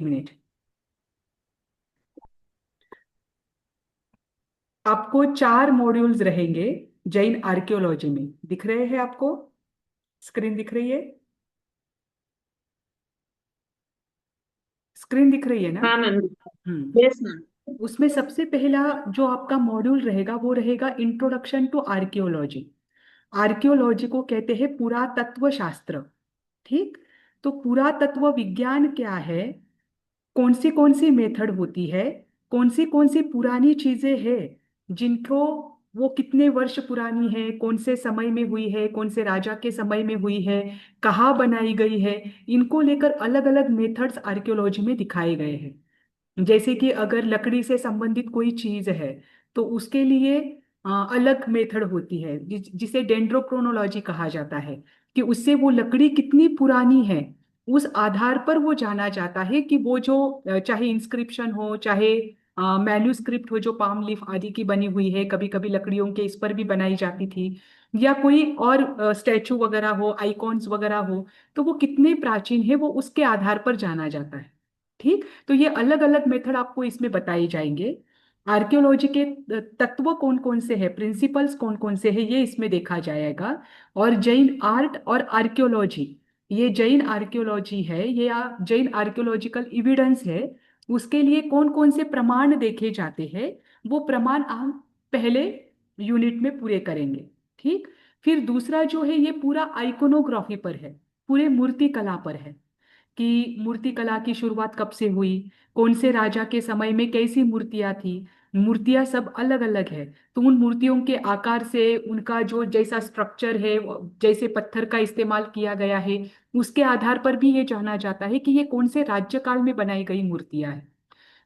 Minute. आपको 4 modules रहेंगे Jain archaeology में। दिख रहे हैं आपको? स्क्रीन दिख रही है? स्क्रीन दिख रही है ना? हाँ मैम। हम्म। Yes ma'am. उसमें सबसे पहला जो आपका मॉड्यूल रहेगा वो रहेगा इंट्रोडक्शन टू आर्कियोलॉजी। आर्कियोलॉजी को कहते हैं पुरातत्व शास्त्र। ठीक। तो पुरातत्व विज्ञान क्या है, कौन सी मेथड होती है, कौन सी पुरानी चीजें हैं जिनको, वो कितने वर्ष पुरानी है, कौन से समय में हुई है, कौन से राजा के समय में हुई है, कहाँ बनाई गई है, इनको लेकर अलग अलग मेथड्स आर्कियोलॉजी में दिखाए गए हैं। जैसे कि अगर लकड़ी से संबंधित कोई चीज है तो उसके लिए अलग मेथड होती है जिसे डेंड्रोक्रोनोलॉजी कहा जाता है, कि उससे वो लकड़ी कितनी पुरानी है उस आधार पर वो जाना जाता है कि वो जो चाहे इंस्क्रिप्शन हो, चाहे मैन्युस्क्रिप्ट हो जो पाम लीफ आदि की बनी हुई है, कभी कभी लकड़ियों के इस पर भी बनाई जाती थी, या कोई और स्टैचू वगैरह हो, आइकॉन्स वगैरह हो, तो वो कितने प्राचीन है वो उसके आधार पर जाना जाता है। ठीक। तो ये अलग अलग मेथड आपको इसमें बताए जाएंगे। आर्कियोलॉजी के तत्व कौन कौन से हैं, प्रिंसिपल्स कौन कौन से हैं, ये इसमें देखा जाएगा। और जैन आर्ट और आर्कियोलॉजी, ये जैन आर्कियोलॉजी है, ये जैन आर्कियोलॉजिकल एविडेंस है, उसके लिए कौन कौन से प्रमाण देखे जाते हैं, वो प्रमाण हम पहले यूनिट में पूरे करेंगे। ठीक। फिर दूसरा जो है ये पूरा आइकोनोग्राफी पर है, पूरे मूर्ति कला पर है, कि मूर्तिकला की शुरुआत कब से हुई, कौन से राजा के समय में कैसी मूर्तियां थी। मूर्तियां सब अलग अलग है, तो उन मूर्तियों के आकार से, उनका जो जैसा स्ट्रक्चर है, जैसे पत्थर का इस्तेमाल किया गया है, उसके आधार पर भी ये जाना जाता है कि ये कौन से राज्यकाल में बनाई गई मूर्तियां हैं।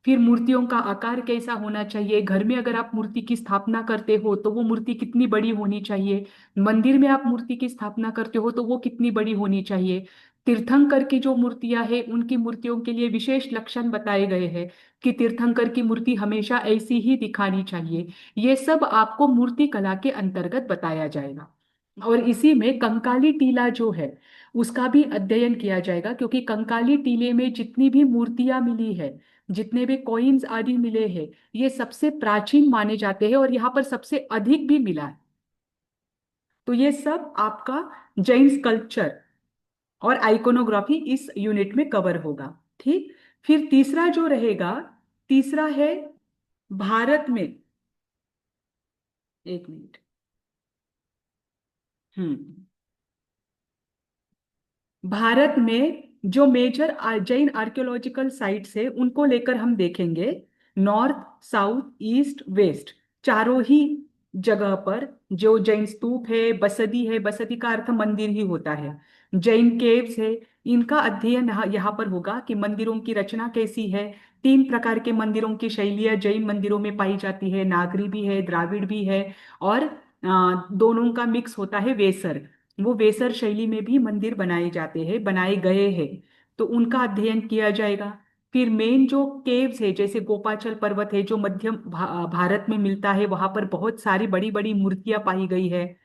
फिर मूर्तियों का आकार कैसा होना चाहिए, घर में अगर आप मूर्ति की स्थापना करते हो तो वो मूर्ति कितनी बड़ी होनी चाहिए, मंदिर में आप मूर्ति की स्थापना करते हो तो वो कितनी बड़ी होनी चाहिए। तीर्थंकर की जो मूर्तियां हैं उनकी मूर्तियों के लिए विशेष लक्षण बताए गए हैं कि तीर्थंकर की मूर्ति हमेशा ऐसी ही दिखानी चाहिए। ये सब आपको मूर्ति कला के अंतर्गत बताया जाएगा। और इसी में कंकाली टीला जो है उसका भी अध्ययन किया जाएगा, क्योंकि कंकाली टीले में जितनी भी मूर्तियां मिली है, जितने भी कॉइन्स आदि मिले हैं, ये सबसे प्राचीन माने जाते हैं और यहाँ पर सबसे अधिक भी मिला है। तो ये सब आपका जैन स्कल्पचर और आइकोनोग्राफी इस यूनिट में कवर होगा। ठीक। फिर तीसरा जो रहेगा, तीसरा है भारत में, एक मिनट। हम्म। भारत में जो मेजर जैन आर्कियोलॉजिकल साइट्स है उनको लेकर हम देखेंगे। नॉर्थ, साउथ, ईस्ट, वेस्ट, चारों ही जगह पर जो जैन स्तूप है, बसदी है, बसदी का अर्थ मंदिर ही होता है, जैन केव्स है, इनका अध्ययन यहाँ पर होगा कि मंदिरों की रचना कैसी है। 3 प्रकार के मंदिरों की शैलियाँ जैन मंदिरों में पाई जाती है, नागरी भी है, द्राविड़ भी है, और दोनों का मिक्स होता है वेसर। वो वेसर शैली में भी मंदिर बनाए जाते हैं, बनाए गए हैं, तो उनका अध्ययन किया जाएगा। फिर मेन जो केव्स है, जैसे गोपाचल पर्वत है जो मध्य भारत में मिलता है, वहां पर बहुत सारी बड़ी बड़ी मूर्तियां पाई गई है,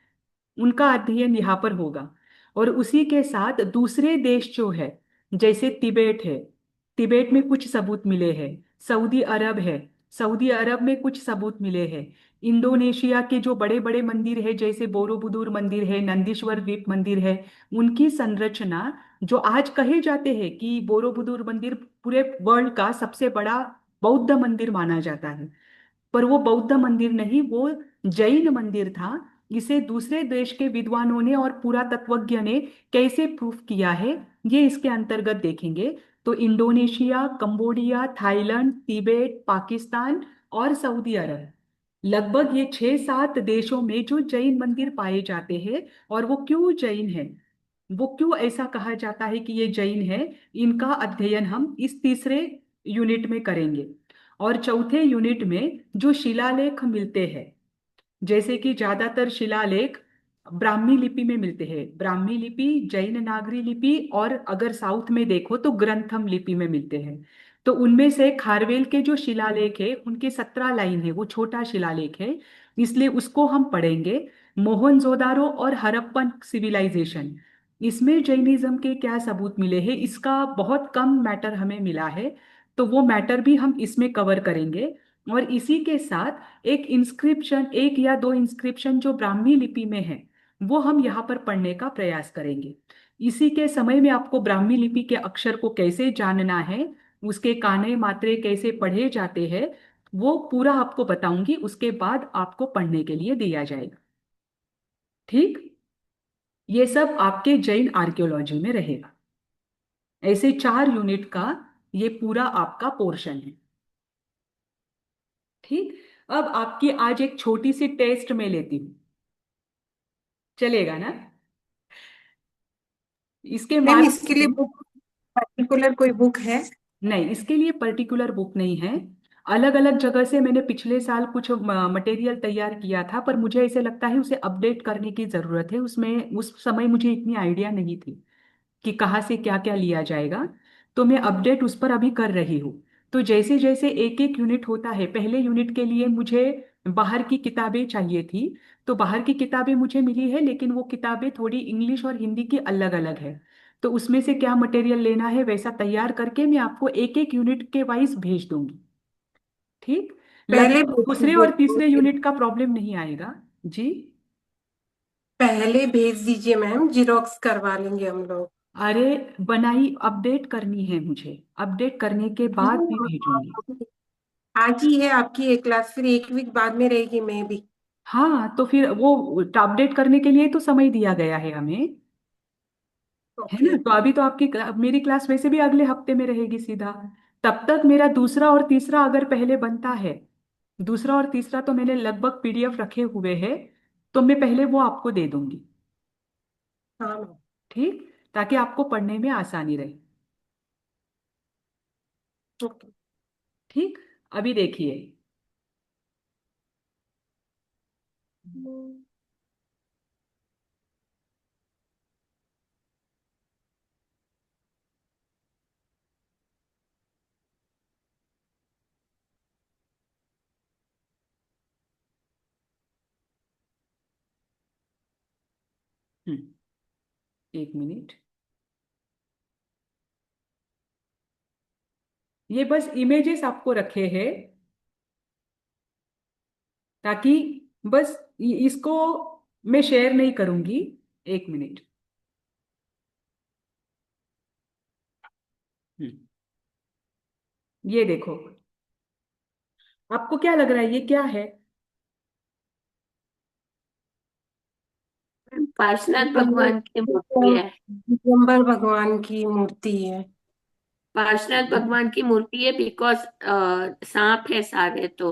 उनका अध्ययन यहाँ पर होगा। और उसी के साथ दूसरे देश जो है, जैसे तिबेट है, तिबेट में कुछ सबूत मिले हैं, सऊदी अरब है, सऊदी अरब में कुछ सबूत मिले हैं, इंडोनेशिया के जो बड़े बड़े मंदिर है जैसे बोरोबुदुर मंदिर है, नंदीश्वर द्वीप मंदिर है, उनकी संरचना, जो आज कहे जाते हैं कि बोरोबुदुर मंदिर पूरे वर्ल्ड का सबसे बड़ा बौद्ध मंदिर माना जाता है, पर वो बौद्ध मंदिर नहीं, वो जैन मंदिर था। इसे दूसरे देश के विद्वानों ने और पुरातत्वज्ञ ने कैसे प्रूफ किया है, ये इसके अंतर्गत देखेंगे। तो Indonesia, Cambodia, Thailand, Tibet, Pakistan और सऊदी अरब, लगभग ये 6-7 देशों में जो जैन मंदिर पाए जाते हैं, और वो क्यों जैन है, वो क्यों ऐसा कहा जाता है कि ये जैन है, इनका अध्ययन हम इस तीसरे यूनिट में करेंगे। और चौथे यूनिट में जो शिलालेख मिलते हैं, जैसे कि ज्यादातर शिलालेख ब्राह्मी लिपि में मिलते हैं, ब्राह्मी लिपि, जैन नागरी लिपि, और अगर साउथ में देखो तो ग्रंथम लिपि में मिलते हैं। तो उनमें से खारवेल के जो शिलालेख है उनके 17 लाइन है, वो छोटा शिलालेख है, इसलिए उसको हम पढ़ेंगे। मोहनजोदारो और हड़प्पन सिविलाइजेशन, इसमें जैनिज्म के क्या सबूत मिले हैं, इसका बहुत कम मैटर हमें मिला है, तो वो मैटर भी हम इसमें कवर करेंगे। और इसी के साथ एक इंस्क्रिप्शन, एक या दो इंस्क्रिप्शन जो ब्राह्मी लिपि में है, वो हम यहाँ पर पढ़ने का प्रयास करेंगे। इसी के समय में आपको ब्राह्मी लिपि के अक्षर को कैसे जानना है, उसके काने मात्रे कैसे पढ़े जाते हैं, वो पूरा आपको बताऊंगी, उसके बाद आपको पढ़ने के लिए दिया जाएगा। ठीक, ये सब आपके जैन आर्कियोलॉजी में रहेगा। ऐसे 4 यूनिट का ये पूरा आपका पोर्शन है। ठीक, अब आपकी आज एक छोटी सी टेस्ट में लेती हूँ, चलेगा ना? इसके मैम मार्क्स इसके लिए बुक, पर्टिकुलर कोई बुक है? नहीं, इसके लिए पर्टिकुलर बुक नहीं है। अलग अलग जगह से मैंने पिछले साल कुछ मटेरियल तैयार किया था, पर मुझे ऐसे लगता है उसे अपडेट करने की जरूरत है। उसमें उस समय मुझे इतनी आइडिया नहीं थी कि कहाँ से क्या क्या लिया जाएगा, तो मैं अपडेट उस पर अभी कर रही हूँ। तो जैसे जैसे एक एक यूनिट होता है, पहले यूनिट के लिए मुझे बाहर की किताबें चाहिए थी, तो बाहर की किताबें मुझे मिली है, लेकिन वो किताबें थोड़ी इंग्लिश और हिंदी की अलग अलग है। तो उसमें से क्या मटेरियल लेना है वैसा तैयार करके मैं आपको एक एक यूनिट के वाइज भेज दूंगी। ठीक, पहले लगभग भेज दूसरे दीजिए और तीसरे मैम। यूनिट का प्रॉब्लम नहीं आएगा। जी, पहले भेज दीजिए मैम, जिरोक्स करवा लेंगे हम लोग। अरे बनाई अपडेट करनी है मुझे, अपडेट करने के बाद भी भेजूंगी। आज ही है आपकी एक क्लास, फिर एक वीक बाद में रहेगी मैं भी। हाँ, तो फिर वो अपडेट करने के लिए तो समय दिया गया है हमें, है ओके। ना? तो अभी तो आपकी मेरी क्लास वैसे भी अगले हफ्ते में रहेगी सीधा। तब तक मेरा दूसरा और तीसरा अगर पहले बनता है, दूसरा और तीसरा तो मैंने लगभग पीडीएफ रखे हुए हैं, तो मैं पहले वो आपको दे दूंगी। हाँ मैम। ठीक, ताकि आपको पढ़ने में आसानी रहे। ओके। ठीक, अभी देखिए। हम्म, 1 मिनट, ये बस इमेजेस आपको रखे हैं, ताकि बस इसको मैं शेयर नहीं करूंगी। 1 मिनट। हम्म, ये देखो, आपको क्या लग रहा है ये क्या है? पार्श्वनाथ ये भगवान की मूर्ति है। दिगंबर भगवान की मूर्ति है। पार्श्वनाथ भगवान की मूर्ति है, बिकॉज सांप है सारे तो।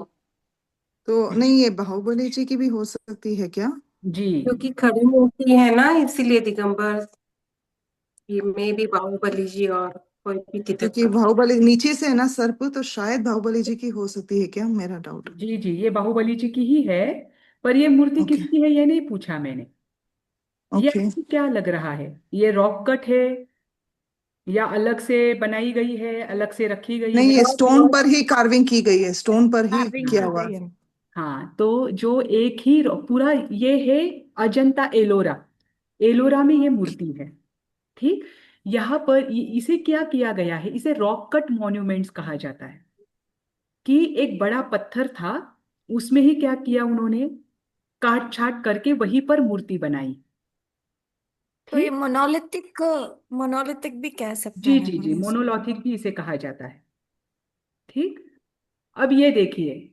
तो नहीं, ये बाहुबली जी की भी हो सकती है क्या? जी, क्योंकि खड़ी मूर्ति है ना, इसीलिए दिगंबर। ये में भी बाहुबली जी और कोई भी किधर क्योंकि का। बाहुबली नीचे से है ना सर्प, तो शायद बाहुबली जी की हो सकती है क्या, मेरा डाउट। जी, जी, ये बाहुबली जी की ही है। पर ये मूर्ति ओके। किसकी है ये नहीं पूछा मैंने। ये ओके। आपको क्या लग रहा है, ये रॉक कट है या अलग से बनाई गई है, अलग से रखी गई नहीं, है? ये स्टोन पर ही कार्विंग की गई है, स्टोन पर ही कार्विंग किया की हुआ। गई है। हाँ, तो जो एक ही पूरा ये है, अजंता एलोरा, एलोरा में ये मूर्ति है। ठीक, यहाँ पर इसे क्या किया गया है, इसे रॉक कट मॉन्यूमेंट्स कहा जाता है। कि एक बड़ा पत्थर था, उसमें ही क्या किया उन्होंने, काट छाट करके वहीं पर मूर्ति बनाई। तो ये ठीक, मोनोलिथिक, मोनोलिथिक भी कह सकते जी, हैं जी, जी, हम इसको। मोनोलॉथिक भी इसे कहा जाता है। ठीक, अब ये देखिए,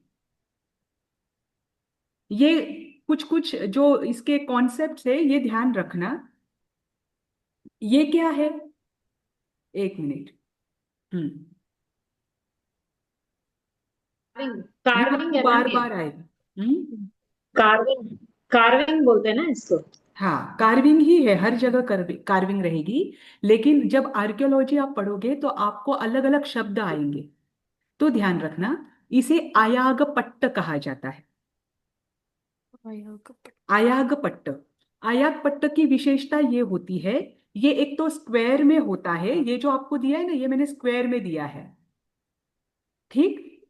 ये कुछ कुछ जो इसके कॉन्सेप्ट्स है ये ध्यान रखना। ये क्या है? 1 मिनट। हम्म, ये कार्विंग आपको है बार मैम ये। बार आएगा। हम्म, कार्विंग, कार्विंग बोलते हैं ना इसको। हाँ, कार्विंग ही है, हर जगह कार्विंग रहेगी। लेकिन जब आर्कियोलॉजी आप पढ़ोगे तो आपको अलग अलग शब्द आएंगे, तो ध्यान रखना। इसे आयागपट्ट कहा जाता है। आयागपट्ट, आयागपट्ट की विशेषता ये होती है, ये एक तो स्क्वायर में होता है, ये जो आपको दिया है ना, ये मैंने स्क्वायर में दिया है। ठीक,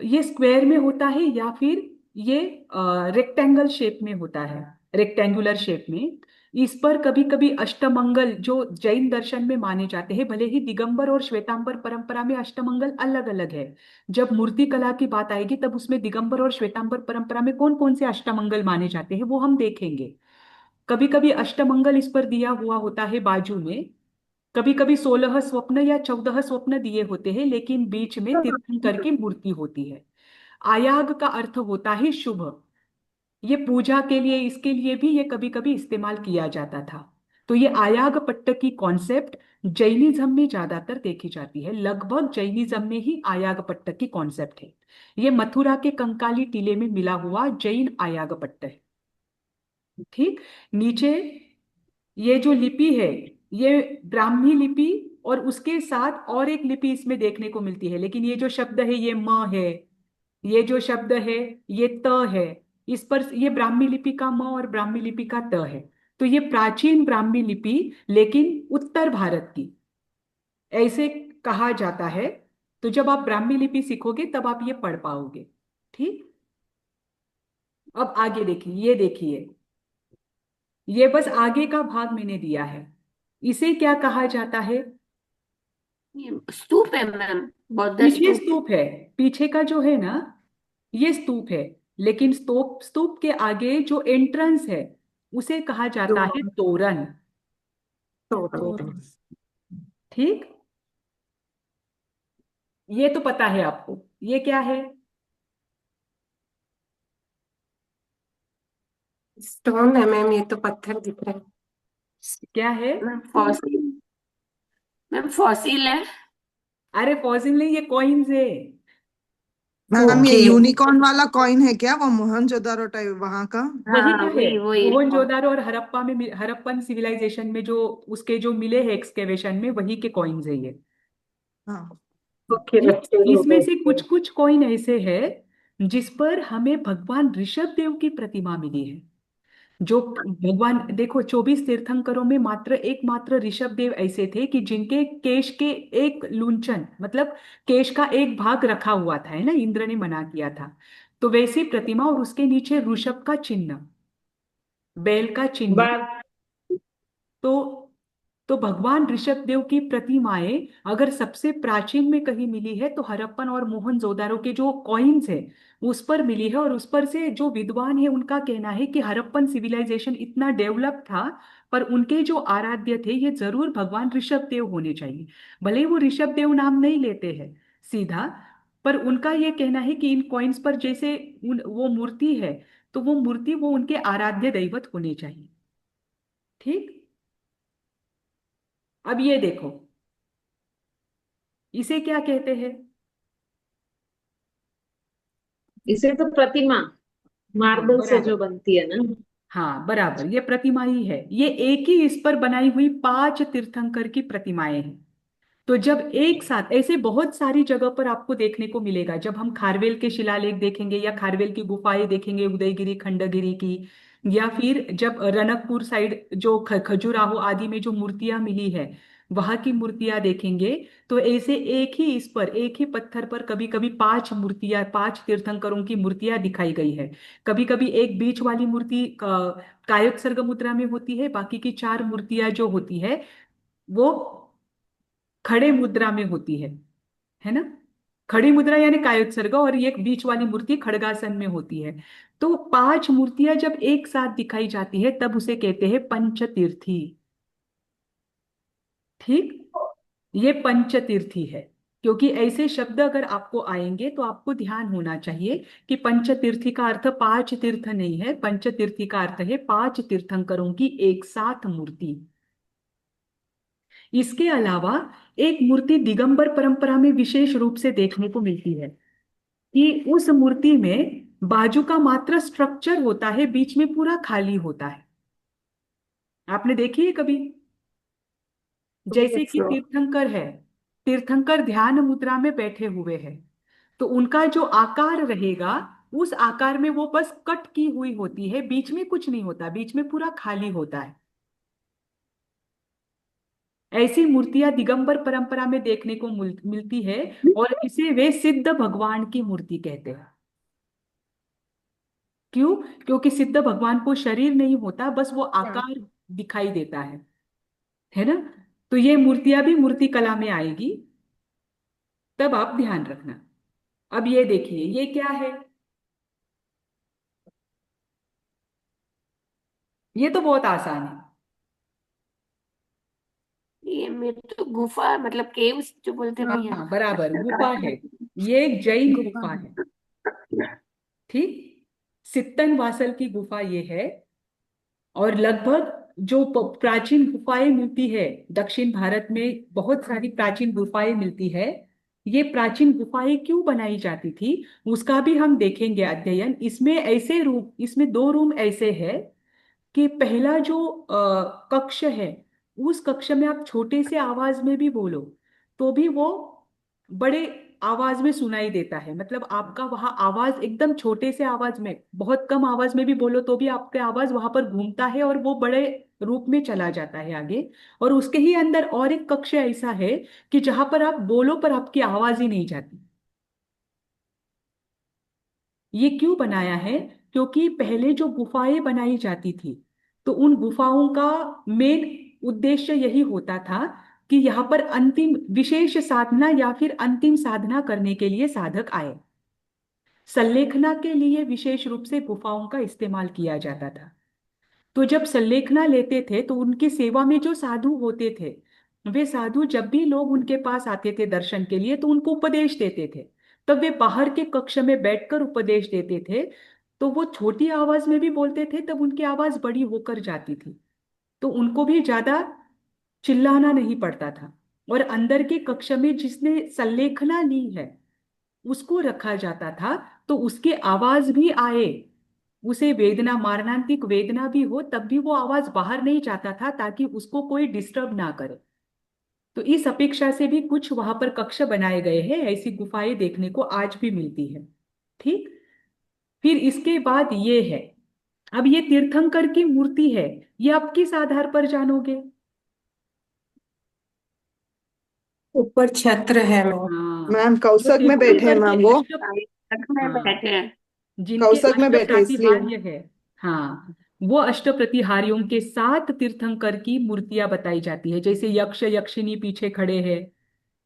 ये स्क्वायर में होता है या फिर ये रेक्टेंगल शेप में होता है, रेक्टेंगुलर शेप में। इस पर कभी कभी अष्टमंगल जो जैन दर्शन में माने जाते हैं, भले ही दिगंबर और श्वेतांबर परंपरा में अष्टमंगल अलग अलग है। जब मूर्ति कला की बात आएगी तब उसमें दिगंबर और श्वेतांबर परंपरा में कौन कौन से अष्टमंगल माने जाते हैं वो हम देखेंगे। कभी कभी अष्टमंगल इस पर दिया हुआ होता है बाजू में, कभी कभी 16 स्वप्न या 14 स्वप्न दिए होते हैं, लेकिन बीच में तीर्थंकर की मूर्ति होती है। आयाग का अर्थ होता है शुभ। ये पूजा के लिए, इसके लिए भी ये कभी कभी इस्तेमाल किया जाता था। तो ये आयाग पट्ट की कॉन्सेप्ट जैनिज्म में ज्यादातर देखी जाती है, लगभग जैनिज्म में ही आयाग पट्ट की कॉन्सेप्ट है। ये मथुरा के कंकाली टीले में मिला हुआ जैन आयाग पट्ट है। ठीक। नीचे ये जो लिपि है ये ब्राह्मी लिपि, और उसके साथ और एक लिपि इसमें देखने को मिलती है, लेकिन ये जो शब्द है ये म है, ये जो शब्द है ये त है। इस पर ये ब्राह्मी लिपि का म और ब्राह्मी लिपि का त है। तो ये प्राचीन ब्राह्मी लिपि, लेकिन उत्तर भारत की, ऐसे कहा जाता है। तो जब आप ब्राह्मी लिपि सीखोगे तब आप ये पढ़ पाओगे। ठीक। अब आगे देखिए, ये देखिए, ये बस आगे का भाग मैंने दिया है। इसे क्या कहा जाता है? ये स्तूप है मैम, बौद्ध पीछे स्तूप। स्तूप है, पीछे का जो है ना ये स्तूप है, लेकिन स्तूप स्तूप के आगे जो एंट्रेंस है उसे कहा जाता है दो तोरण। तोरण। ठीक। ये तो पता है आपको, ये क्या है? स्टोन है मैम, ये तो पत्थर दिख रहा है। क्या है? मैम फॉसिल, मैम फॉसिल है। अरे फॉसिल नहीं, ये कॉइन्स है। मैम ये ओके। यूनिकॉर्न वाला कॉइन है क्या, वो मोहनजोदारो टाइप वहां का? वही हाँ का है। वही वही। मोहनजोदारो और हड़प्पा में हड़प्पन सिविलाइजेशन में जो उसके जो मिले हैं एक्सकेवेशन में, वही के कॉइन्स है ये। हाँ। ओके, ठीक। रखे हुए इसमें से हैं। कुछ कुछ कॉइन ऐसे है जिस पर हमें भगवान ऋषभ देव की प्रतिमा मिली है। जो भगवान, देखो 24 तीर्थंकरों में मात्र एकमात्र ऋषभ देव ऐसे थे कि जिनके केश के एक लूंचन, मतलब केश का एक भाग रखा हुआ था, है ना, इंद्र ने मना किया था। तो वैसी प्रतिमा, और उसके नीचे ऋषभ का चिन्ह, बैल का चिन्ह। बात तो भगवान ऋषभ देव की प्रतिमाएं अगर सबसे प्राचीन में कहीं मिली है तो हड़प्पन और मोहनजोदारो के जो कॉइन्स है उस पर मिली है। और उस पर से जो विद्वान है उनका कहना है कि हड़प्पन सिविलाइजेशन इतना डेवलप था, पर उनके जो आराध्य थे ये जरूर भगवान ऋषभ देव होने चाहिए। भले ही वो ऋषभ देव नाम नहीं लेते हैं सीधा, पर उनका ये कहना है कि इन कॉइन्स पर जैसे वो मूर्ति है, तो वो मूर्ति वो उनके आराध्य दैवत होने चाहिए। ठीक। अब ये देखो, इसे क्या कहते हैं? इसे तो प्रतिमा हाँ मार्बल से जो बराबर। बनती है ना। हाँ बराबर, ये प्रतिमा ही है। ये एक ही इस पर बनाई हुई 5 तीर्थंकर की प्रतिमाएं हैं। तो जब एक साथ ऐसे बहुत सारी जगह पर आपको देखने को मिलेगा, जब हम खारवेल के शिलालेख देखेंगे या खारवेल की गुफाएं देखेंगे, उदयगिरी खंडगिरी की, या फिर जब रनकपुर साइड जो खजुराहो आदि में जो मूर्तियां मिली है वहां की मूर्तियां देखेंगे, तो ऐसे एक ही इस पर, एक ही पत्थर पर कभी कभी 5 मूर्तियां, 5 तीर्थंकरों की मूर्तियां दिखाई गई है। कभी कभी एक बीच वाली मूर्ति कायोत्सर्ग मुद्रा में होती है, बाकी की 4 मूर्तियां जो होती है वो खड़े मुद्रा में होती है ना। खड़ी मुद्रा यानी कायोत्सर्ग, और ये बीच वाली मूर्ति खड़गासन में होती है। तो 5 मूर्तियां जब एक साथ दिखाई जाती है तब उसे कहते हैं पंचतीर्थी। ठीक। ये पंचतीर्थी है। क्योंकि ऐसे शब्द अगर आपको आएंगे तो आपको ध्यान होना चाहिए कि पंचतीर्थी का अर्थ 5 तीर्थ नहीं है, पंचतीर्थी का अर्थ है 5 तीर्थंकरों की एक साथ मूर्ति। इसके अलावा एक मूर्ति दिगंबर परंपरा में विशेष रूप से देखने को मिलती है कि उस मूर्ति में बाजू का मात्र स्ट्रक्चर होता है, बीच में पूरा खाली होता है। आपने देखी है कभी? जैसे Yes, कि no. तीर्थंकर है, तीर्थंकर ध्यान मुद्रा में बैठे हुए हैं, तो उनका जो आकार रहेगा उस आकार में वो बस कट की हुई होती है, बीच में कुछ नहीं होता, बीच में पूरा खाली होता है। ऐसी मूर्तियां दिगंबर परंपरा में देखने को मिलती है, और इसे वे सिद्ध भगवान की मूर्ति कहते हैं। क्यों? क्योंकि सिद्ध भगवान को शरीर नहीं होता, बस वो आकार दिखाई देता है ना। तो ये मूर्तियां भी मूर्ति कला में आएगी, तब आप ध्यान रखना। अब ये देखिए, ये क्या है? ये तो बहुत आसान है। ये मेरे तो गुफा मतलब केव्स जो बोलते हैं हाँ भैया। हाँ, बराबर, गुफा है। ये एक जैन गुफा गुफा है। ठीक, सित्तन वासल की गुफा ये है। और लगभग जो प्राचीन गुफाएं मिलती है दक्षिण भारत में, बहुत सारी प्राचीन गुफाएं मिलती है। ये प्राचीन गुफाएं क्यों बनाई जाती थी उसका भी हम देखेंगे अध्ययन। इसमें ऐसे रूम, इसमें दो रूम ऐसे है कि पहला जो कक्ष है, उस कक्ष में आप छोटे से आवाज में भी बोलो तो भी वो बड़े आवाज में सुनाई देता है। मतलब आपका वहां आवाज एकदम छोटे से आवाज में, बहुत कम आवाज में भी बोलो तो भी आपका आवाज वहां पर घूमता है और वो बड़े रूप में चला जाता है आगे। और उसके ही अंदर और एक कक्ष ऐसा है कि जहां पर आप बोलो पर आपकी आवाज ही नहीं जाती। ये क्यों बनाया है? क्योंकि पहले जो गुफाएं बनाई जाती थी तो उन गुफाओं का मेन उद्देश्य यही होता था कि यहाँ पर अंतिम विशेष साधना या फिर अंतिम साधना करने के लिए साधक आए। संलेखना के लिए विशेष रूप से गुफाओं का इस्तेमाल किया जाता था। तो जब संलेखना लेते थे तो उनकी सेवा में जो साधु होते थे, वे साधु जब भी लोग उनके पास आते थे दर्शन के लिए तो उनको उपदेश देते थे। तब वे बाहर के कक्ष में बैठकर उपदेश देते थे। तो वो छोटी आवाज में भी बोलते थे, तब उनकी आवाज बड़ी होकर जाती थी, तो उनको भी ज्यादा चिल्लाना नहीं पड़ता था। और अंदर के कक्ष में जिसने संलेखना ली है उसको रखा जाता था, तो उसकी आवाज भी आए, उसे वेदना, मारणांतिक वेदना भी हो, तब भी वो आवाज बाहर नहीं जाता था ताकि उसको कोई डिस्टर्ब ना करे। तो इस अपेक्षा से भी कुछ वहां पर कक्ष बनाए गए हैं। ऐसी गुफाएं देखने को आज भी मिलती है। ठीक, फिर इसके बाद ये है, अब ये तीर्थंकर की मूर्ति है, ये आप किस आधार पर जानोगे? ऊपर छत्र है मैम। हाँ, मैम वो कौशक में बैठे हैं तीर्थंकर मैम के वो, तक में हाँ, बैठे हैं। जिनके कौशक में अष्ट बैठे इसलिए। प्रातिहार्य है। हाँ, वो अष्ट प्रतिहारियों के साथ तीर्थंकर की मूर्तियां बताई जाती है। जैसे यक्ष यक्षिनी पीछे खड़े हैं,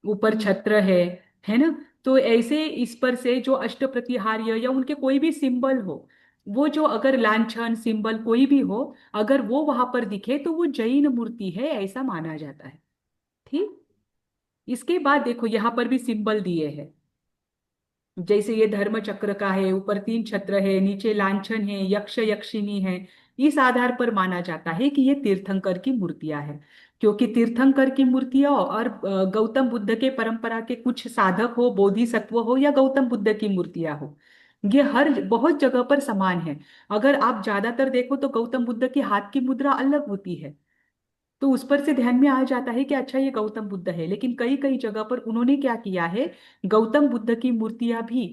ऊपर छत्र है ना। तो ऐसे इस पर से जो अष्ट प्रतिहार्य या उनके कोई भी सिंबल हो, वो जो अगर लांछन सिंबल कोई भी हो, अगर वो वहां पर दिखे तो वो जैन मूर्ति है ऐसा माना जाता है। ठीक, इसके बाद देखो यहाँ पर भी सिंबल दिए हैं। जैसे ये धर्म चक्र का है, ऊपर तीन छत्र है, नीचे लांछन है, यक्ष यक्षिनी है। इस आधार पर माना जाता है कि ये तीर्थंकर की मूर्तियां हैं। क्योंकि तीर्थंकर की मूर्तियां और गौतम बुद्ध के परंपरा के कुछ साधक हो, बोधिसत्व हो या गौतम बुद्ध की मूर्तियां हो, ये हर बहुत जगह पर समान है। अगर आप ज्यादातर देखो तो गौतम बुद्ध की हाथ की मुद्रा अलग होती है, तो उस पर से ध्यान में आ जाता है कि अच्छा ये गौतम बुद्ध है। लेकिन कई कई जगह पर उन्होंने क्या किया है, गौतम बुद्ध की मूर्तियां भी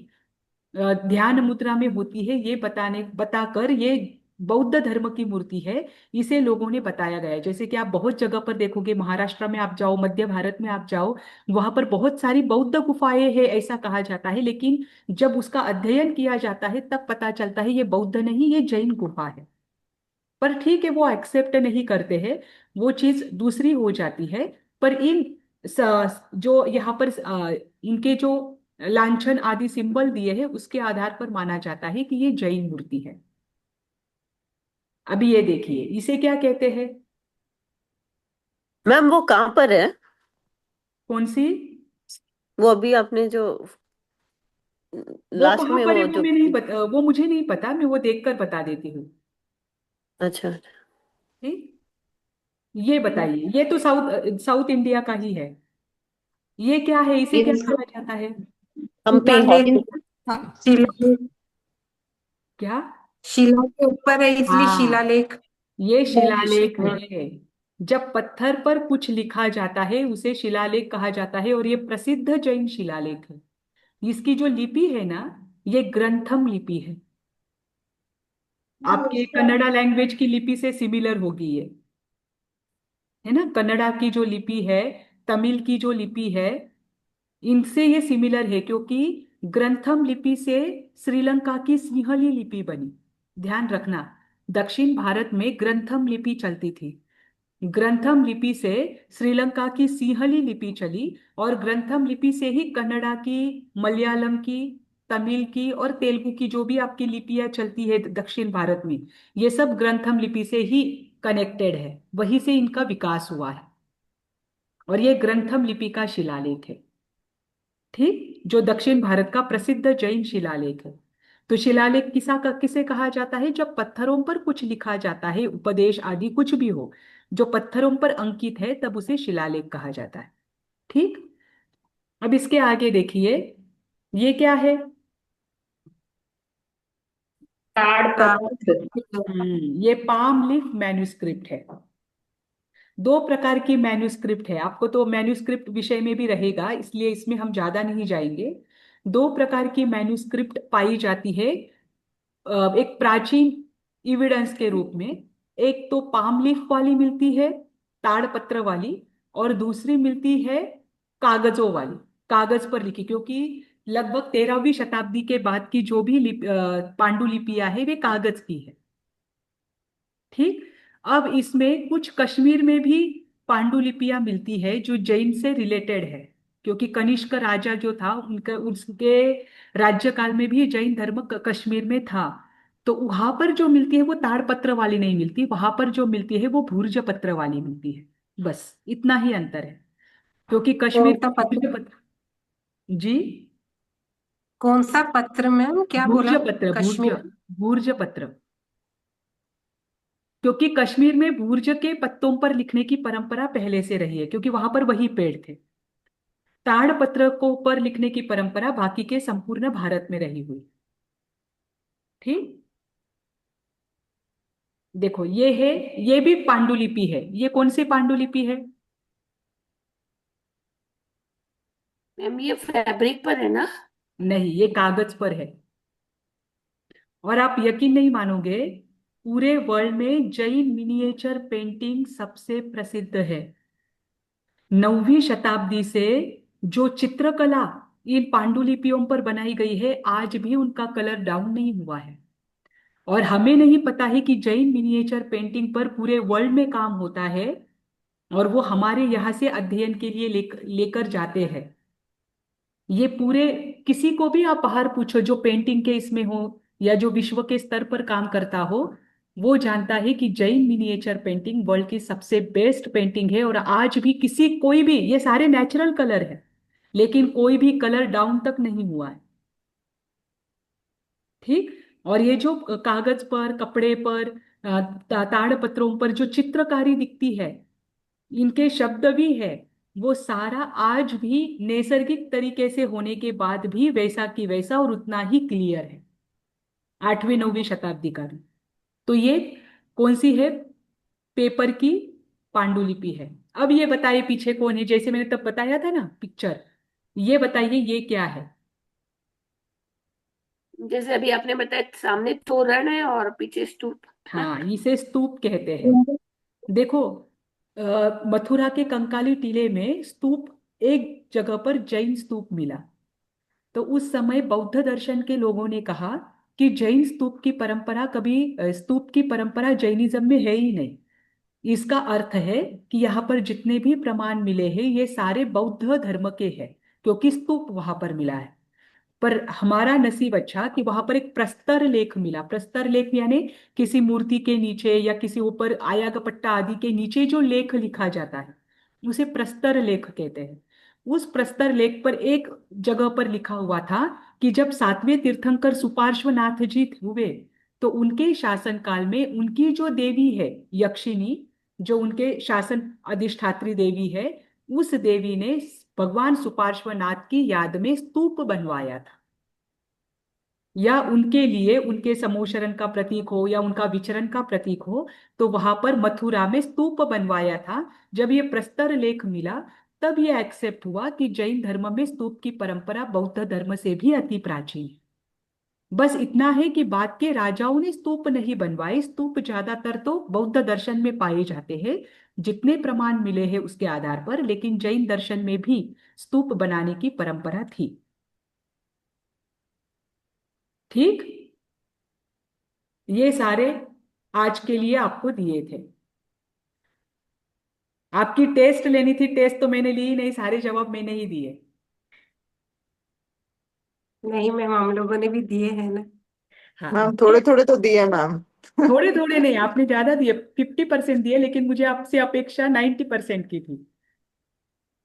ध्यान मुद्रा में होती है, ये बताकर ये बौद्ध धर्म की मूर्ति है, इसे लोगों ने बताया गया है। जैसे कि आप बहुत जगह पर देखोगे, महाराष्ट्र में आप जाओ, मध्य भारत में आप जाओ, वहां पर बहुत सारी बौद्ध गुफाएं हैं ऐसा कहा जाता है। लेकिन जब उसका अध्ययन किया जाता है तब पता चलता है ये बौद्ध नहीं, ये जैन गुफा है। पर ठीक है, वो एक्सेप्ट नहीं करते हैं, वो चीज दूसरी हो जाती है। पर इन जो यहाँ पर इनके जो लांछन आदि सिंबल दिए हैं उसके आधार पर माना जाता है कि ये जैन मूर्ति है। अभी ये देखिए, इसे क्या कहते हैं? मैम वो कहाँ पर है? कौन सी? वो अभी आपने जो वो लास्ट कहाँ में पर है वो वो जो मैं नहीं बता, वो मुझे नहीं पता, मैं वो देखकर बता देती हूँ। अच्छा ठीक, ये बताइए, ये तो साउथ साउथ इंडिया का ही है। ये क्या है, इसे क्या इनसे कहा जाता है? हम्पी। शिलालेख। हाँ शिलालेख, क्या? शिला के ऊपर है इसलिए हाँ, शिलालेख। ये शिलालेख हाँ। है। जब पत्थर पर कुछ लिखा जाता है उसे शिलालेख कहा जाता है, और ये प्रसिद्ध जैन शिलालेख है। इसकी जो लिपि है ना, ये ग्रंथम लिपि है। आपके कन्नड़ा लैंग्वेज की लिपि से सिमिलर होगी ये, है ना। कन्नड़ा की जो लिपि है, तमिल की जो लिपि है, इनसे ये सिमिलर है। क्योंकि ग्रंथम लिपि से श्रीलंका की सिंहली लिपि बनी, ध्यान रखना। दक्षिण भारत में ग्रंथम लिपि चलती थी। ग्रंथम लिपि से श्रीलंका की सिंहली लिपि चली, और ग्रंथम लिपि से ही कन्नड़ा की, मलयालम की, तमिल की और तेलुगु की जो भी आपकी लिपियां चलती है दक्षिण भारत में, ये सब ग्रंथम लिपि से ही कनेक्टेड है, वहीं से इनका विकास हुआ है। और ये ग्रंथम लिपि का शिलालेख है, ठीक, जो दक्षिण भारत का प्रसिद्ध जैन शिलालेख है। तो शिलालेख किसे कहा जाता है? जब पत्थरों पर कुछ लिखा जाता है, उपदेश आदि कुछ भी हो, जो पत्थरों पर अंकित है, तब उसे शिलालेख कहा जाता है। ठीक। अब इसके आगे देखिए, ये क्या है? ताड़पत्र। ये पाम लीफ मैन्युस्क्रिप्ट है। दो प्रकार की मैन्युस्क्रिप्ट है, आपको तो मैन्युस्क्रिप्ट विषय में भी रहेगा, इसलिए इसमें हम ज्यादा नहीं जाएंगे। दो प्रकार की मैन्युस्क्रिप्ट पाई जाती है एक प्राचीन एविडेंस के रूप में। एक तो पाम लीफ वाली मिलती है, ताड़पत्र वाली, और दूसरी मिलती है कागजों वाली, कागज पर लिखी, क्योंकि लगभग 13वीं शताब्दी के बाद की जो भी पांडुलिपियां है वे कागज की है। ठीक। अब इसमें कुछ कश्मीर में भी पांडुलिपियां मिलती है जो जैन से रिलेटेड है, क्योंकि कनिष्क राजा जो था उनका, उसके राज्यकाल में भी जैन धर्म कश्मीर में था। तो वहां पर जो मिलती है वो ताड़पत्र वाली नहीं मिलती, वहां पर जो मिलती है वो भूर्ज पत्र वाली मिलती है। बस इतना ही अंतर है, क्योंकि कौन कश्मीर सा में भूर्ज पत्र? पत्र। जी। कौन सा पत्र मैम, क्या भूर्ज बोला? पत्र, भूर्ज, कश्मीर। भूर्ज पत्र। क्योंकि कश्मीर में भूर्ज के पत्तों पर लिखने की परंपरा पहले से रही है, क्योंकि वहां पर वही पेड़ थे। ताड़पत्र को पर लिखने की परंपरा बाकी के संपूर्ण भारत में रही हुई। ठीक। देखो ये है, ये भी पांडुलिपि है। ये कौन सी पांडुलिपि है? मैम ये फैब्रिक पर है ना? नहीं, ये कागज पर है। और आप यकीन नहीं मानोगे, पूरे वर्ल्ड में जैन मिनिएचर पेंटिंग सबसे प्रसिद्ध है। 9वीं शताब्दी से जो चित्रकला इन पांडुलिपियों पर बनाई गई है, आज भी उनका कलर डाउन नहीं हुआ है। और हमें नहीं पता है कि जैन मिनिएचर पेंटिंग पर पूरे वर्ल्ड में काम होता है, और वो हमारे यहाँ से अध्ययन के लिए लेकर जाते हैं। ये पूरे, किसी को भी आप बाहर पूछो जो पेंटिंग के इसमें हो या जो विश्व के स्तर पर काम करता हो, वो जानता है कि जैन मिनिएचर पेंटिंग वर्ल्ड की सबसे बेस्ट पेंटिंग है। और आज भी किसी, कोई भी, ये सारे नेचुरल कलर है, लेकिन कोई भी कलर डाउन तक नहीं हुआ है। ठीक। और ये जो कागज पर, कपड़े पर, ताड़पत्रों पर जो चित्रकारी दिखती है, इनके शब्द भी है, वो सारा आज भी नैसर्गिक तरीके से होने के बाद भी वैसा की वैसा और उतना ही क्लियर है, 8वीं 9वीं शताब्दी का भी। तो ये कौन सी है? पेपर की पांडुलिपि है। अब ये बताइए पीछे कौन है? जैसे मैंने तब बताया था ना पिक्चर, ये बताइए ये क्या है? जैसे अभी आपने बताया, सामने तोरण है और पीछे स्तूप है ना? हाँ, इसे स्तूप कहते हैं। देखो, मथुरा के कंकाली टीले में स्तूप, एक जगह पर जैन स्तूप मिला। तो उस समय बौद्ध दर्शन के लोगों ने कहा कि जैन स्तूप की परंपरा कभी, स्तूप की परंपरा जैनिज्म में है ही नहीं। इसका अर्थ है कि यहाँ पर जितने भी प्रमाण मिले हैं ये सारे बौद्ध धर्म के हैं, क्योंकि स्तूप वहां पर मिला है। पर हमारा नसीब अच्छा कि वहां पर एक प्रस्तर लेख मिला। प्रस्तर लेख यानी किसी मूर्ति के नीचे या किसी ऊपर आया का पट्टा आदि के नीचे जो लेख लिखा जाता है, उसे प्रस्तर लेख कहते हैं। उस प्रस्तर लेख पर एक जगह पर लिखा हुआ था कि जब 7वें तीर्थंकर सुपार्श्वनाथ जी हुए, तो उनके शासन काल में उनकी जो देवी है यक्षिनी, जो उनके शासन अधिष्ठात्री देवी है, उस देवी ने भगवान सुपार्श्वनाथ की याद में स्तूप बनवाया था, या उनके लिए, उनके समोशरण का प्रतीक हो या उनका विचरण का प्रतीक हो। तो वहां पर मथुरा में स्तूप बनवाया था। जब ये प्रस्तर लेख मिला, तब ये एक्सेप्ट हुआ कि जैन धर्म में स्तूप की परंपरा बौद्ध धर्म से भी अति प्राचीन है। बस इतना है कि बाद के राजाओं ने स्तूप नहीं बनवाए। स्तूप ज्यादातर तो बौद्ध दर्शन में पाए जाते हैं, जितने प्रमाण मिले हैं उसके आधार पर, लेकिन जैन दर्शन में भी स्तूप बनाने की परंपरा थी। ठीक। ये सारे आज के लिए आपको दिए थे। आपकी टेस्ट लेनी थी, टेस्ट तो मैंने ली ही नहीं, सारे जवाब मैंने ही दिए। नहीं मैम, हम लोगों ने भी दिए हैं ना। हाँ, मैम थोड़े थोड़े तो दिए मैम। थोड़े थोड़े नहीं, आपने ज्यादा दिए, 50% दिए, लेकिन मुझे आपसे अपेक्षा 90% की थी।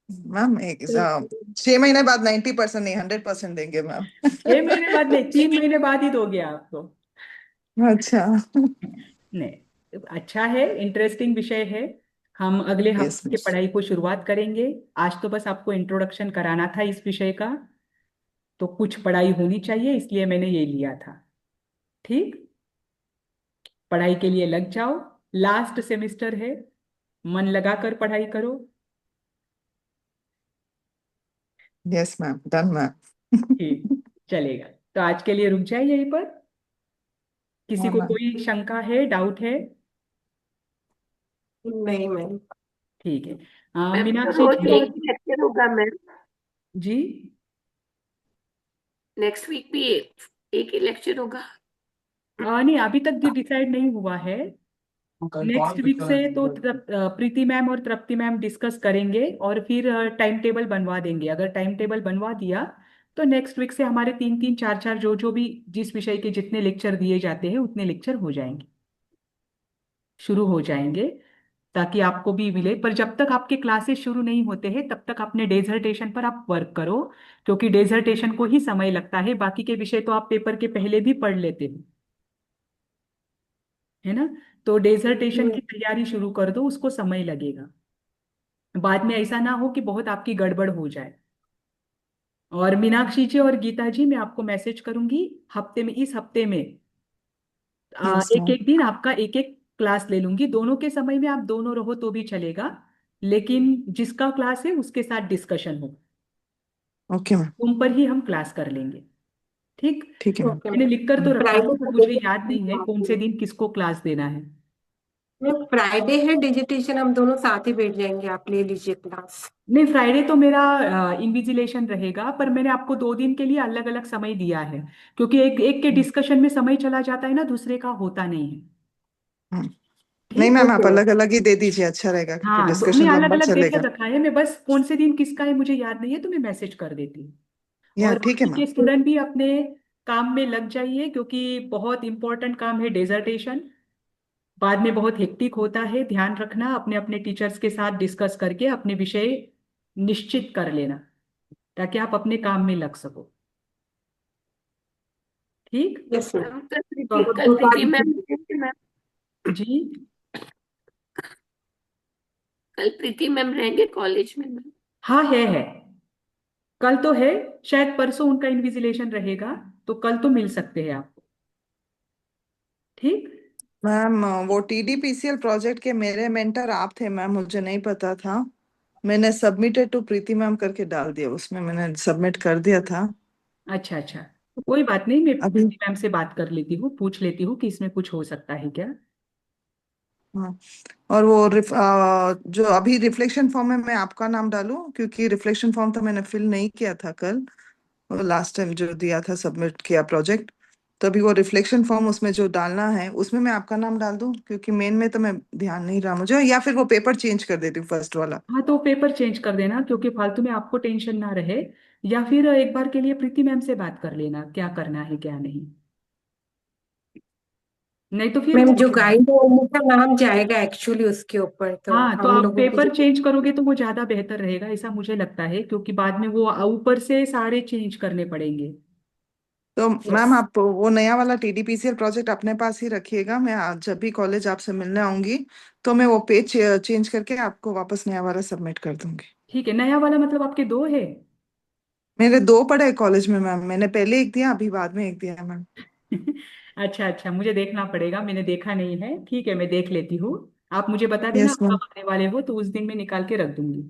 मैम एक 6 महीने बाद 90% नहीं 100% देंगे मैम। 6 महीने बाद नहीं, 3 महीने बाद ही दोगे आपको। अच्छा। नहीं, अच्छा है, इंटरेस्टिंग विषय है। हम अगले यस हफ्ते की मैम। पढ़ाई को शुरुआत करेंगे। आज तो बस आपको इंट्रोडक्शन कराना था इस विषय का, तो कुछ पढ़ाई होनी चाहिए, इसलिए मैंने ये लिया था। ठीक, पढ़ाई के लिए लग जाओ, लास्ट सेमेस्टर है, मन लगाकर पढ़ाई करो। यस मैम, डन ठीक, मैम। चलेगा। तो आज के लिए रुक जाए यहीं पर। किसी हाँ को मैम। कोई शंका है, डाउट है? नहीं मैम। ठीक है। मैम तो मीनाक्षी रोज जी एक ही लेक्चर होगा मैम? जी। नेक्स्ट वीक भी एक ही लेक्चर होगा? नहीं, अभी तक जो डिसाइड नहीं हुआ है। नेक्स्ट वीक से तो प्रीति मैम और तृप्ति मैम डिस्कस करेंगे, और फिर टाइम टेबल बनवा देंगे। अगर टाइम टेबल बनवा दिया तो नेक्स्ट वीक से हमारे 3 3 4 4 जो जो भी जिस विषय के जितने लेक्चर दिए जाते हैं उतने लेक्चर हो जाएंगे, शुरू हो जाएंगे, ताकि आपको भी मिले। पर जब तक आपके क्लासेस शुरू नहीं होते हैं तब तक अपने डेजर्टेशन पर आप वर्क करो, क्योंकि डेजर्टेशन को ही समय लगता है, बाकी के विषय तो आप पेपर के पहले भी पढ़ लेते हो, है ना। तो डेजर्टेशन की तैयारी शुरू कर दो, उसको समय लगेगा। बाद में ऐसा ना हो कि बहुत आपकी गड़बड़ हो जाए। और मीनाक्षी जी और गीता जी, मैं आपको मैसेज करूंगी हफ्ते में, इस हफ्ते में यस एक मैम। एक दिन आपका एक एक क्लास ले लूंगी। दोनों के समय में आप दोनों रहो तो भी चलेगा, लेकिन जिसका क्लास है उसके साथ डिस्कशन हो, ओके मैम। उन पर ही हम क्लास कर लेंगे। ठीक, ठीक है मैम। ओके मैंने लिख कर तो मैम। रखा है, फ्राइडे पर को मुझे याद नहीं है कौन से डिजिटेशन, दिन किसको क्लास देना है। मैम फ्राइडे है डिजिटेशन, हम दोनों साथ ही बैठ जाएंगे, आप ले लीजिए क्लास। नहीं, फ्राइडे तो मेरा इन्विजिलेशन रहेगा, पर मैंने आपको 2 दिन के लिए अलग अलग समय दिया है, क्योंकि एक एक के डिस्कशन में समय चला जाता है ना, दूसरे का होता नहीं है। हाँ। नहीं ठीक, मैम, आप ओके मैम। अलग अलग ही दे दीजिए, अच्छा रहेगा क्योंकि हाँ, मैं डिस्कशन अलग लंबा अलग देकर चलेगा। रखा है, मैं बस कौन से दिन किसका है मुझे याद नहीं है, तो मैं मैसेज कर देती हूँ। या और ठीक है बाकी के मैम। स्टूडेंट भी अपने काम में लग जाइए, क्योंकि बहुत इंपॉर्टेंट काम है डेजर्टेशन। बाद में बहुत हेक्टिक होता है, ध्यान रखना, अपने अपने टीचर्स के साथ डिस्कस करके अपने विषय निश्चित कर लेना, ताकि आप अपने काम में लग सको। ठीक, यस मैम। मैम तो कल प्रीति मैम रहेंगे मैम? जी। कल प्रीति मैम रहेंगे कॉलेज में मैम? हाँ, है, कल तो है, शायद परसों उनका इन्विजिलेशन रहेगा, तो कल तो मिल सकते हैं आपको। ठीक, मैम वो TDPCL प्रोजेक्ट के मेरे मेंटर आप थे मैम, मुझे नहीं पता था। मैंने सबमिटेड टू प्रीति मैम करके डाल दिया, उसमें मैंने सबमिट कर दिया था। अच्छा अच्छा, कोई बात नहीं, मैं अभी। प्रीति मैम से बात कर लेती हूँ, पूछ लेती हूँ कि इसमें कुछ हो सकता है क्या। हाँ। और वो जो अभी रिफ्लेक्शन फॉर्म में मैं आपका नाम डालूं, क्योंकि रिफ्लेक्शन फॉर्म तो मैंने फिल नहीं किया था कल, वो लास्ट टाइम जो दिया था सबमिट किया प्रोजेक्ट। तो अभी वो रिफ्लेक्शन फॉर्म उसमें जो डालना है उसमें मैं आपका नाम डाल दूं, क्योंकि मेन में तो मैं ध्यान नहीं रहा मुझे, या फिर वो पेपर चेंज कर देती हूँ फर्स्ट वाला। हाँ, तो पेपर चेंज कर देना, क्योंकि फालतू में आपको टेंशन ना रहे। या फिर एक बार के लिए प्रीति मैम से बात कर लेना क्या करना है क्या नहीं, नहीं तो फिर मैम वो। जो गाइड है उनका नाम जाएगा एक्चुअली उसके ऊपर, तो हाँ, तो हम आप लोगों पेपर को। चेंज करोगे तो वो ज्यादा बेहतर रहेगा, ऐसा मुझे लगता है, क्योंकि बाद में वो ऊपर से सारे चेंज करने पड़ेंगे। तो यस। मैम आप वो नया वाला TDPCL प्रोजेक्ट अपने पास ही रखिएगा, मैं आज जब भी कॉलेज आपसे मिलने आऊंगी तो मैं वो पेज चेंज करके आपको वापस नया वाला सबमिट कर दूंगी। ठीक है, नया वाला मतलब आपके दो है? मेरे 2 पड़े कॉलेज में मैम, मैंने पहले एक दिया, अभी बाद में एक दिया मैम। अच्छा अच्छा, मुझे देखना पड़ेगा, मैंने देखा नहीं है। ठीक है, मैं देख लेती हूँ। आप मुझे बता देना यस आप मैम। कब आने वाले हो, तो उस दिन मैं निकाल के रख दूंगी।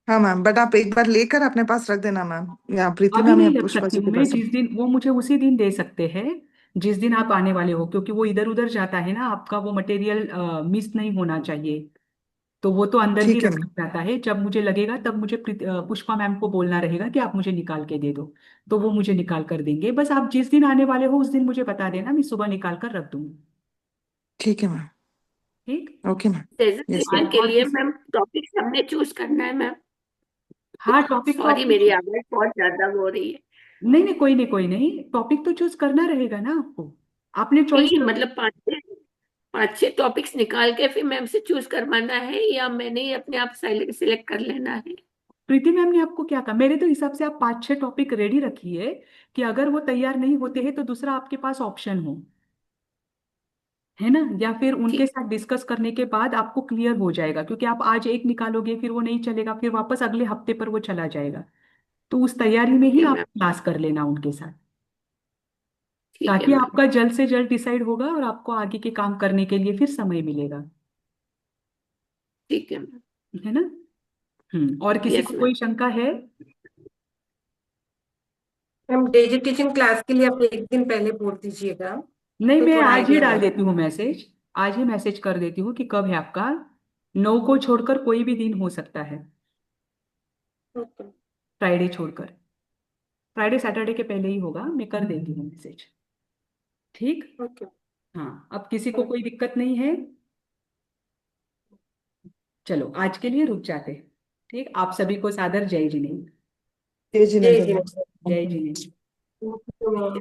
हाँ मैम, बट आप एक बार लेकर अपने पास रख देना मैम, या प्रीति अभी मैम या नहीं रख पुष्पा सकती जी हूँ के मैं, पास। जिस दिन वो मुझे उसी दिन दे सकते हैं जिस दिन आप आने वाले हो, क्योंकि वो इधर उधर जाता है ना, आपका वो मटेरियल मिस नहीं होना चाहिए। तो वो तो अंदर ही ठीक है रखा मैम। जाता है, जब मुझे लगेगा तब मुझे पुष्पा मैम को बोलना रहेगा कि आप मुझे निकाल के दे दो, तो वो मुझे निकाल कर देंगे। बस आप जिस दिन आने वाले हो उस दिन मुझे बता देना, मैं सुबह निकाल कर रख दूंगी। ठीक है मैम, ठीक। Okay ma'am, yes presentation ma'am. के और लिए किसी मैम टॉपिक हमने चूज करना है मैम। हाँ, टॉपिक तो सॉरी आपको मेरी आवाज बहुत ज्यादा हो रही है। नहीं नहीं, कोई नहीं कोई नहीं, टॉपिक तो चूज करना रहेगा ना आपको, आपने चॉइस नहीं कर। मतलब पांच छह टॉपिक्स निकाल के फिर मैम से चूज करवाना है या मैंने ही अपने आप सिलेक्ट कर लेना है? प्रीति मैम ने आपको क्या कहा, मेरे तो हिसाब से आप 5-6 टॉपिक रेडी रखिए कि अगर वो तैयार नहीं होते हैं तो दूसरा आपके पास ऑप्शन हो, है ना, या फिर उनके ठीक साथ डिस्कस करने के बाद आपको क्लियर हो जाएगा, क्योंकि आप आज एक निकालोगे फिर वो नहीं चलेगा, फिर वापस अगले हफ्ते पर वो चला जाएगा। तो उस तैयारी में ही है आप मैम। क्लास कर लेना उनके साथ, ठीक है ताकि मैम। आपका जल्द से जल्द डिसाइड होगा और आपको आगे के काम करने के लिए फिर समय मिलेगा, ठीक है मैम। है ना। और किसी यस को मैम। कोई शंका है? मैम डेली टीचिंग क्लास के लिए आप एक दिन पहले बोल दीजिएगा, नहीं, तो मैं थोड़ा आज ही आइडिया डाल रहेगा। देती हूँ मैसेज, आज ही मैसेज कर देती हूँ कि कब है आपका। 9 को छोड़कर कोई भी दिन हो सकता है, ओके फ्राइडे छोड़कर, फ्राइडे सैटरडे के पहले ही होगा, मैं कर देती हूँ मैसेज। ठीक। ओके हाँ, अब किसी को कोई दिक्कत नहीं है? चलो आज के लिए रुक जाते हैं। ठीक, आप सभी को सादर जय जिनेन्द्र। जय जय जिनेन्द्र जी मैम। जय जिनेन्द्र। मैम।